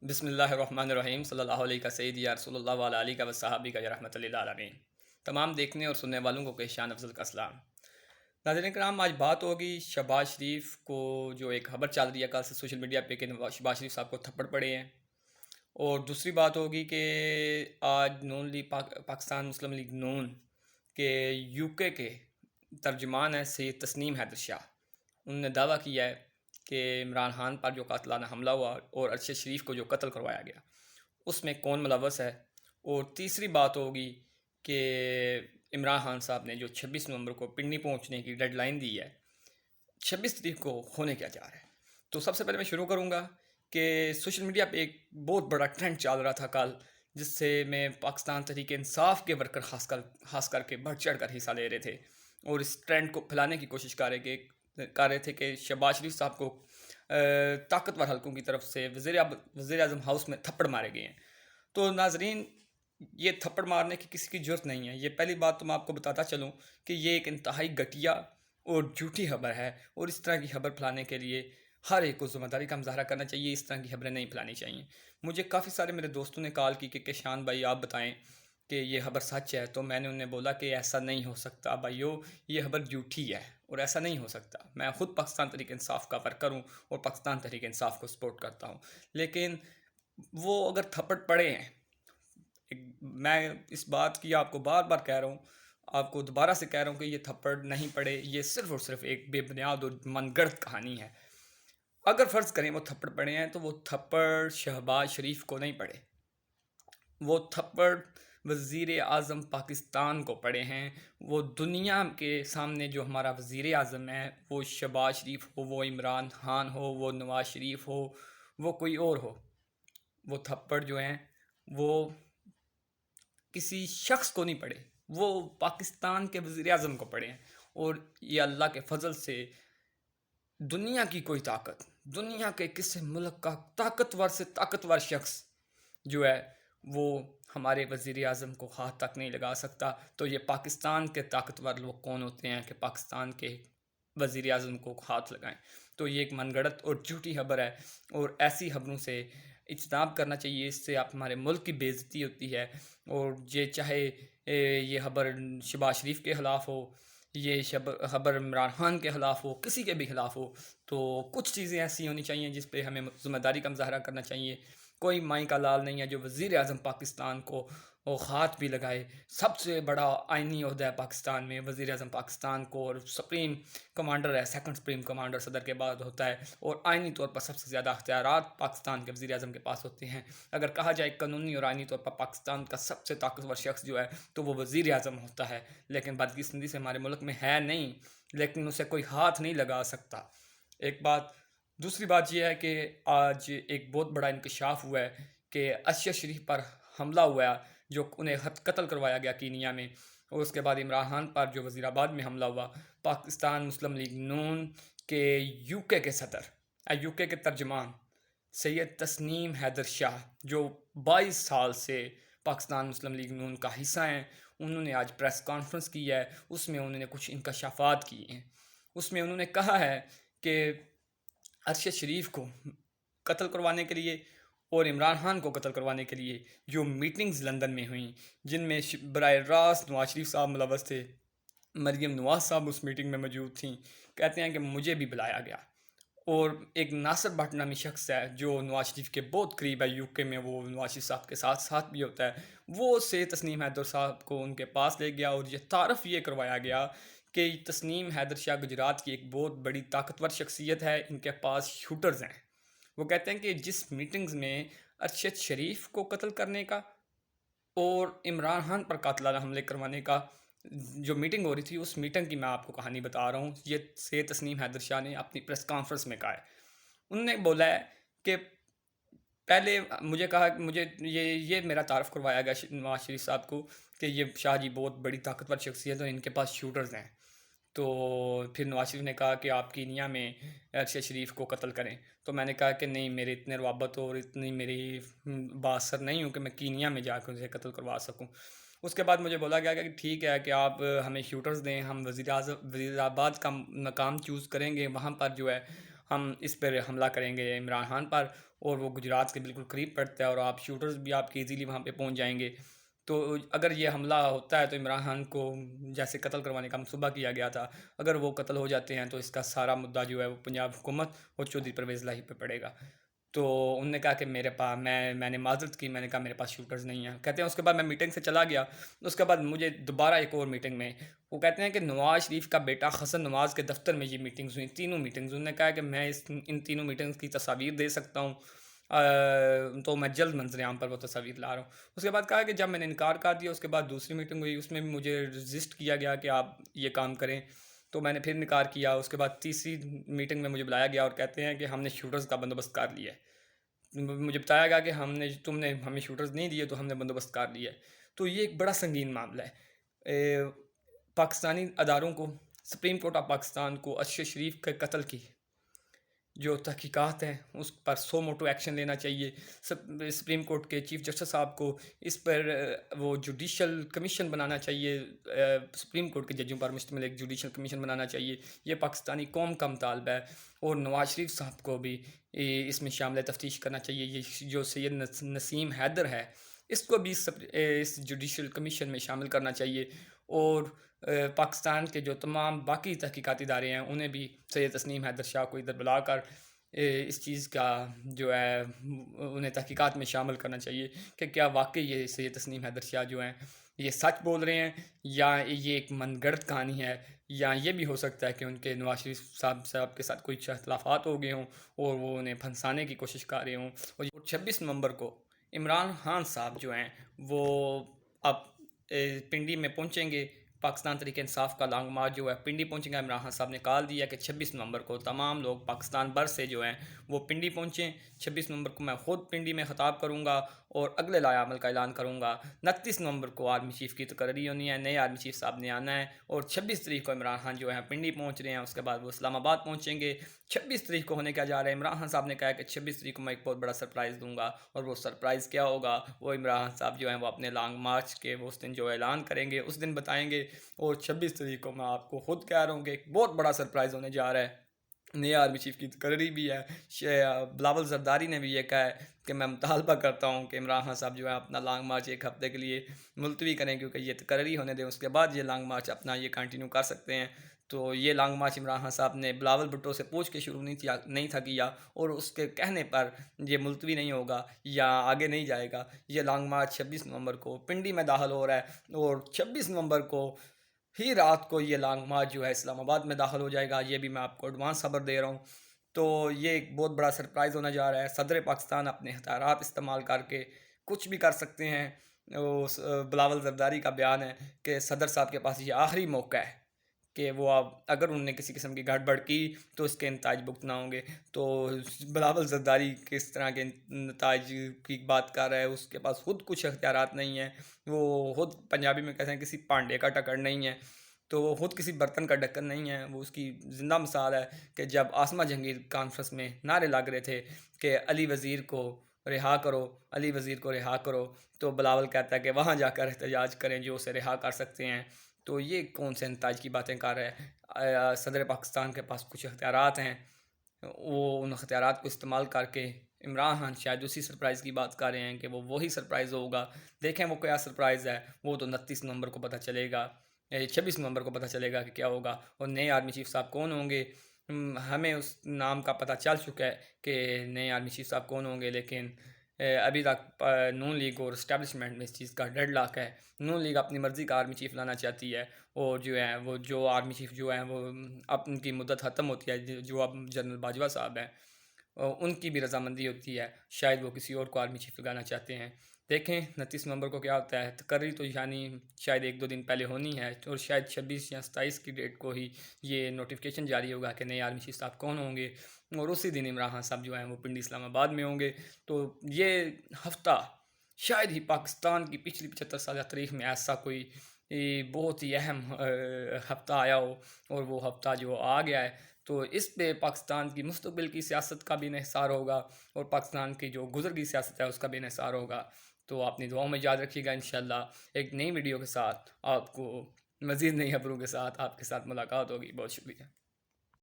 بسم اللہ الرحمن الرحیم صلی اللہ علیہ کا سید یا رسول اللہ وعلیہ علیہ کا وصحابی کا یا رحمۃ اللہ عالمین۔ تمام دیکھنے اور سننے والوں کو شان افضل کا اسلام۔ ناظرین کرام، آج بات ہوگی شہباز شریف کو، جو ایک خبر چل رہی ہے کل سے سوشل میڈیا پہ کہ شہباز شریف صاحب کو تھپڑ پڑے ہیں، اور دوسری بات ہوگی کہ آج نون لیگ پاکستان مسلم لیگ نون کے یو کے ترجمان ہیں سید تسنیم حیدر شاہ، انہوں نے دعویٰ کیا ہے کہ عمران خان پر جو قاتلانہ حملہ ہوا اور ارشد شریف کو جو قتل کروایا گیا اس میں کون ملوث ہے۔ اور تیسری بات ہوگی کہ عمران خان صاحب نے جو 26 نومبر کو پنڈی پہنچنے کی ڈیڈ لائن دی ہے، 26 تاریخ کو ہونے کیا جا رہا ہے۔ تو سب سے پہلے میں شروع کروں گا کہ سوشل میڈیا پہ ایک بہت بڑا ٹرینڈ چل رہا تھا کل، جس سے میں پاکستان تحریک انصاف کے ورکر خاص کر کے بڑھ چڑھ کر حصہ لے رہے تھے اور اس ٹرینڈ کو پھیلانے کی کوشش کر رہے تھے کہ شہباز شریف صاحب کو طاقتور حلقوں کی طرف سے وزیر اعظم ہاؤس میں تھپڑ مارے گئے ہیں۔ تو ناظرین، یہ تھپڑ مارنے کی کسی کی ضرورت نہیں ہے۔ یہ پہلی بات تو میں آپ کو بتاتا چلوں کہ یہ ایک انتہائی گھٹیا اور جھوٹی خبر ہے، اور اس طرح کی خبر پھیلانے کے لیے ہر ایک کو ذمہ داری کا مظاہرہ کرنا چاہیے۔ اس طرح کی خبریں نہیں پھیلانی چاہیے۔ مجھے کافی سارے میرے دوستوں نے کال کی کہ کشان بھائی آپ بتائیں کہ یہ خبر سچ ہے، تو میں نے انہیں بولا کہ ایسا نہیں ہو سکتا بھائیو، یہ خبر جھوٹی ہے اور ایسا نہیں ہو سکتا۔ میں خود پاکستان تحریک انصاف کا ورکر ہوں اور پاکستان تحریک انصاف کو سپورٹ کرتا ہوں، لیکن وہ اگر تھپڑ پڑے ہیں، میں اس بات کی آپ کو بار بار کہہ رہا ہوں، آپ کو دوبارہ سے کہہ رہا ہوں کہ یہ تھپڑ نہیں پڑے، یہ صرف اور صرف ایک بے بنیاد اور من گڑت کہانی ہے۔ اگر فرض کریں وہ تھپڑ پڑے ہیں تو وہ تھپڑ شہباز شریف کو نہیں پڑے، وہ تھپڑ وزیر اعظم پاکستان کو پڑے ہیں۔ وہ دنیا کے سامنے جو ہمارا وزیر اعظم ہے، وہ شہباز شریف ہو، وہ عمران خان ہو، وہ نواز شریف ہو، وہ کوئی اور ہو، وہ تھپڑ جو ہیں وہ کسی شخص کو نہیں پڑے، وہ پاکستان کے وزیر اعظم کو پڑے ہیں۔ اور یہ اللہ کے فضل سے دنیا کی کوئی طاقت، دنیا کے کسی ملک کا طاقتور سے طاقتور شخص جو ہے وہ ہمارے وزیر اعظم کو ہاتھ تک نہیں لگا سکتا۔ تو یہ پاکستان کے طاقتور لوگ کون ہوتے ہیں کہ پاکستان کے وزیر اعظم کو ہاتھ لگائیں؟ تو یہ ایک من گڑت اور جھوٹی خبر ہے، اور ایسی خبروں سے اجتناب کرنا چاہیے۔ اس سے آپ ہمارے ملک کی بے عزتی ہوتی ہے، اور یہ چاہے یہ خبر شہباز شریف کے خلاف ہو، یہ خبر عمران خان کے خلاف ہو، کسی کے بھی خلاف ہو، تو کچھ چیزیں ایسی ہونی چاہیے جس پہ ہمیں ذمہ داری کا مظاہرہ کرنا چاہیے۔ کوئی مائی کا لال نہیں ہے جو وزیر اعظم پاکستان کو وہ ہاتھ بھی لگائے۔ سب سے بڑا آئینی عہدہ ہے پاکستان میں وزیر اعظم پاکستان کو، اور سپریم کمانڈر ہے، سیکنڈ سپریم کمانڈر صدر کے بعد ہوتا ہے، اور آئینی طور پر سب سے زیادہ اختیارات پاکستان کے وزیر اعظم کے پاس ہوتے ہیں۔ اگر کہا جائے قانونی اور آئینی طور پر پاکستان کا سب سے طاقتور شخص جو ہے تو وہ وزیر اعظم ہوتا ہے، لیکن بدقسمتی سے ہمارے ملک میں ہے نہیں، لیکن اسے کوئی ہاتھ نہیں لگا سکتا۔ ایک بات۔ دوسری بات یہ ہے کہ آج ایک بہت بڑا انکشاف ہوا ہے کہ ارشد شریف پر حملہ ہوا ہے، جو انہیں قتل کروایا گیا کینیا میں، اور اس کے بعد عمران خان پر جو وزیر آباد میں حملہ ہوا، پاکستان مسلم لیگ نون کے یو کے صدر، یو کے ترجمان سید تسنیم حیدر شاہ، جو 22 سال سے پاکستان مسلم لیگ نون کا حصہ ہیں، انہوں نے آج پریس کانفرنس کی ہے۔ اس میں انہوں نے کچھ انکشافات کیے ہیں۔ اس میں انہوں نے کہا ہے کہ ارشد شریف کو قتل کروانے کے لیے اور عمران خان کو قتل کروانے کے لیے جو میٹنگز لندن میں ہوئیں، جن میں براہ راست نواز شریف صاحب ملوث تھے، مریم نواز صاحب اس میٹنگ میں موجود تھیں، کہتے ہیں کہ مجھے بھی بلایا گیا، اور ایک ناصر بھٹ نامی شخص ہے جو نواز شریف کے بہت قریب ہے، یو کے میں وہ نواز شریف صاحب کے ساتھ بھی ہوتا ہے، وہ سے تسنیم حیدر صاحب کو ان کے پاس لے گیا، اور یہ تعارف یہ کروایا گیا کہ تسنیم حیدر شاہ گجرات کی ایک بہت بڑی طاقتور شخصیت ہے، ان کے پاس شوٹرز ہیں۔ وہ کہتے ہیں کہ جس میٹنگز میں ارشد شریف کو قتل کرنے کا اور عمران خان پر قاتلانہ حملے کروانے کا جو میٹنگ ہو رہی تھی، اس میٹنگ کی میں آپ کو کہانی بتا رہا ہوں۔ یہ سید تسنیم حیدر شاہ نے اپنی پریس کانفرنس میں کہا ہے۔ انہوں نے بولا ہے کہ پہلے مجھے کہا کہ مجھے یہ میرا تعارف کروایا گیا نواز شریف صاحب کو کہ یہ شاہ جی بہت بڑی طاقتور شخصیت ہے، ان کے پاس شوٹرز ہیں۔ تو پھر نواز شریف نے کہا کہ آپ کینیا میں ارشد شریف کو قتل کریں، تو میں نے کہا کہ نہیں، میرے اتنے روابط اور اتنی میری بااثر نہیں ہوں کہ میں کینیا میں جا کے اسے قتل کروا سکوں۔ اس کے بعد مجھے بولا گیا کہ ٹھیک ہے کہ آپ ہمیں شوٹرز دیں، ہم وزیر آباد کا مقام چوز کریں گے، وہاں پر جو ہے ہم اس پر حملہ کریں گے عمران خان پر، اور وہ گجرات کے بالکل قریب پڑتا ہے، اور آپ شوٹرز بھی آپ کے ایزیلی وہاں پہ پہنچ جائیں گے۔ تو اگر یہ حملہ ہوتا ہے تو عمران خان کو جیسے قتل کروانے کا منصوبہ کیا گیا تھا، اگر وہ قتل ہو جاتے ہیں تو اس کا سارا مدعا جو ہے وہ پنجاب حکومت اور چودھری پرویز الہی پہ پڑے گا۔ تو انہوں نے کہا کہ میرے پاس میں نے معذرت کی، میں نے کہا میرے پاس شوٹرز نہیں ہیں۔ کہتے ہیں اس کے بعد میں میٹنگ سے چلا گیا، اس کے بعد مجھے دوبارہ ایک اور میٹنگ میں وہ کہتے ہیں کہ نواز شریف کا بیٹا حسن نواز کے دفتر میں یہ میٹنگز ہوئیں، تینوں میٹنگز۔ انہوں نے کہا کہ میں ان تینوں میٹنگز کی تصاویر دے سکتا ہوں، تو میں جلد منظر عام پر وہ تصاویر لا رہا ہوں۔ اس کے بعد کہا کہ جب میں نے انکار کر دیا، اس کے بعد دوسری میٹنگ ہوئی، اس میں بھی مجھے رجسٹ کیا گیا کہ آپ یہ کام کریں، تو میں نے پھر انکار کیا۔ اس کے بعد تیسری میٹنگ میں مجھے بلایا گیا اور کہتے ہیں کہ ہم نے شوٹرز کا بندوبست کر لیا ہے۔ مجھے بتایا گیا کہ تم نے ہمیں شوٹرز نہیں دیے تو ہم نے بندوبست کر لیا ہے۔ تو یہ ایک بڑا سنگین معاملہ ہے۔ پاکستانی اداروں کو، سپریم کورٹ آف پاکستان کو ارشد شریف کے قتل کی جو تحقیقات ہیں اس پر سو موٹو ایکشن لینا چاہیے۔ سپریم کورٹ کے چیف جسٹس صاحب کو اس پر وہ جوڈیشل کمیشن بنانا چاہیے، سپریم کورٹ کے ججوں پر مشتمل ایک جوڈیشل کمیشن بنانا چاہیے۔ یہ پاکستانی قوم کا مطالبہ ہے۔ اور نواز شریف صاحب کو بھی اس میں شامل تفتیش کرنا چاہیے۔ یہ جو سید نسیم حیدر ہے اس کو بھی اس جوڈیشل کمیشن میں شامل کرنا چاہیے۔ اور پاکستان کے جو تمام باقی تحقیقاتی ادارے ہیں انہیں بھی سید تسنیم حیدر شاہ کو ادھر بلا کر اس چیز کا جو ہے انہیں تحقیقات میں شامل کرنا چاہیے کہ کیا واقعی یہ سید تسنیم حیدر شاہ جو ہیں یہ سچ بول رہے ہیں، یا یہ ایک من گڑت کہانی ہے، یا یہ بھی ہو سکتا ہے کہ ان کے نواز شریف صاحب کے ساتھ کوئی اختلافات ہو گئے ہوں اور وہ انہیں پھنسانے کی کوشش کر رہے ہوں۔ اور 26 نومبر کو عمران خان صاحب جو ہیں وہ اب پنڈی میں پہنچیں گے۔ پاکستان تحریک انصاف کا لانگ مارچ جو ہے پنڈی پہنچیں گا۔ عمران خان صاحب نے کال دیا کہ 26 نومبر کو تمام لوگ پاکستان بھر سے جو ہیں وہ پنڈی پہنچیں۔ 26 نومبر کو میں خود پنڈی میں خطاب کروں گا اور اگلے لائحہ عمل کا اعلان کروں گا۔ 29 نومبر کو آرمی چیف کی تقرری ہونی ہے، نئے آرمی چیف صاحب نے آنا ہے، اور 26 تاریخ کو عمران خان جو ہے پنڈی پہنچ رہے ہیں، اس کے بعد وہ اسلام آباد پہنچیں گے۔ 26 تاریخ کو ہونے کیا جا رہا ہے، عمران خان صاحب نے کہا کہ 26 تاریخ کو میں ایک بہت بڑا سرپرائز دوں گا، اور وہ سرپرائز کیا ہوگا وہ عمران خان صاحب جو ہیں وہ اپنے لانگ مارچ کے وہ اس دن جو اعلان کریں گے اس دن بتائیں گے۔ اور 26 تاریخ کو میں آپ کو خود کہہ رہا ہوں کہ ایک بہت بڑا سرپرائز ہونے جا رہا ہے۔ نئے آرمی چیف کی تقرری بھی ہے، بلاول زرداری نے بھی یہ کہا ہے کہ میں مطالبہ کرتا ہوں کہ عمران خان صاحب جو ہے اپنا لانگ مارچ ایک ہفتے کے لیے ملتوی کریں، کیونکہ یہ تقرری ہونے دیں، اس کے بعد یہ لانگ مارچ اپنا یہ کنٹینیو کر سکتے ہیں۔ تو یہ لانگ مارچ عمران خان صاحب نے بلاول بھٹو سے پوچھ کے شروع نہیں تھا کیا، اور اس کے کہنے پر یہ ملتوی نہیں ہوگا یا آگے نہیں جائے گا۔ یہ لانگ مارچ 26 نومبر کو پنڈی میں داخل ہو رہا ہے، اور 26 نومبر کو ہی رات کو یہ لانگ مارچ جو ہے اسلام آباد میں داخل ہو جائے گا۔ یہ بھی میں آپ کو ایڈوانس خبر دے رہا ہوں۔ تو یہ ایک بہت بڑا سرپرائز ہونا جا رہا ہے۔ صدر پاکستان اپنے ہتھیارات استعمال کر کے کچھ بھی کر سکتے ہیں۔ بلاول زرداری کا بیان ہے کہ صدر صاحب کے پاس یہ آخری موقع ہے کہ وہ اگر انہوں نے کسی قسم کی گڑبڑ کی تو اس کے نتائج بھگتنا ہوں گے۔ تو بلاول زرداری کس طرح کے نتائج کی بات کر رہا ہے، اس کے پاس خود کچھ اختیارات نہیں ہیں، وہ خود پنجابی میں کہتے ہیں کسی پانڈے کا ٹکر نہیں ہے، تو وہ خود کسی برتن کا ڈھکن نہیں ہے۔ وہ اس کی زندہ مثال ہے کہ جب عاصمہ جہانگیر کانفرنس میں نعرے لگ رہے تھے کہ علی وزیر کو رہا کرو، علی وزیر کو رہا کرو، تو بلاول کہتا ہے کہ وہاں جا کر احتجاج کریں جو اسے رہا کر سکتے ہیں۔ تو یہ کون سے نتائج کی باتیں کر رہے ہیں؟ صدر پاکستان کے پاس کچھ اختیارات ہیں، وہ ان اختیارات کو استعمال کر کے عمران خان شاید اسی سرپرائز کی بات کر رہے ہیں کہ وہ وہی سرپرائز ہوگا۔ دیکھیں وہ کیا سرپرائز ہے، وہ تو 29 نومبر کو پتہ چلے گا، 26 نومبر کو پتہ چلے گا کہ کیا ہوگا، اور نئے آرمی چیف صاحب کون ہوں گے۔ ہمیں اس نام کا پتہ چل چکا ہے کہ نئے آرمی چیف صاحب کون ہوں گے، لیکن ابھی تک نون لیگ اور اسٹیبلشمنٹ میں اس چیز کا ڈیڈ لاک ہے۔ نون لیگ اپنی مرضی کا آرمی چیف لانا چاہتی ہے، اور جو ہے وہ جو آرمی چیف جو ہیں وہ اب ان کی مدت ختم ہوتی ہے، جو اب جنرل باجوہ صاحب ہیں ان کی بھی رضامندی ہوتی ہے، شاید وہ کسی اور کو آرمی چیف لگانا چاہتے ہیں۔ دیکھیں 29 نومبر کو کیا ہوتا ہے۔ تقرری تو یعنی شاید 1-2 دن پہلے ہونی ہے، اور شاید 26 یا 27 کی ڈیٹ کو ہی یہ نوٹیفیکیشن جاری ہوگا کہ نئے آرمی چیف صاحب کون ہوں گے، اور اسی دن عمران خان صاحب جو ہیں وہ پنڈی اسلام آباد میں ہوں گے۔ تو یہ ہفتہ شاید ہی پاکستان کی پچھلی 75 سالہ تاریخ میں ایسا کوئی بہت ہی اہم ہفتہ آیا ہو، اور وہ ہفتہ جو آ گیا ہے تو اس پہ پاکستان کی مستقبل کی سیاست کا بھی انحصار ہوگا، اور پاکستان کی جو گزر کی سیاست ہے اس کا بھی انحصار ہوگا۔ تو اپنی دعاؤں میں یاد رکھیے گا۔ انشاءاللہ ایک نئی ویڈیو کے ساتھ آپ کو مزید نئی خبروں کے ساتھ آپ کے ساتھ ملاقات ہوگی۔ بہت شکریہ۔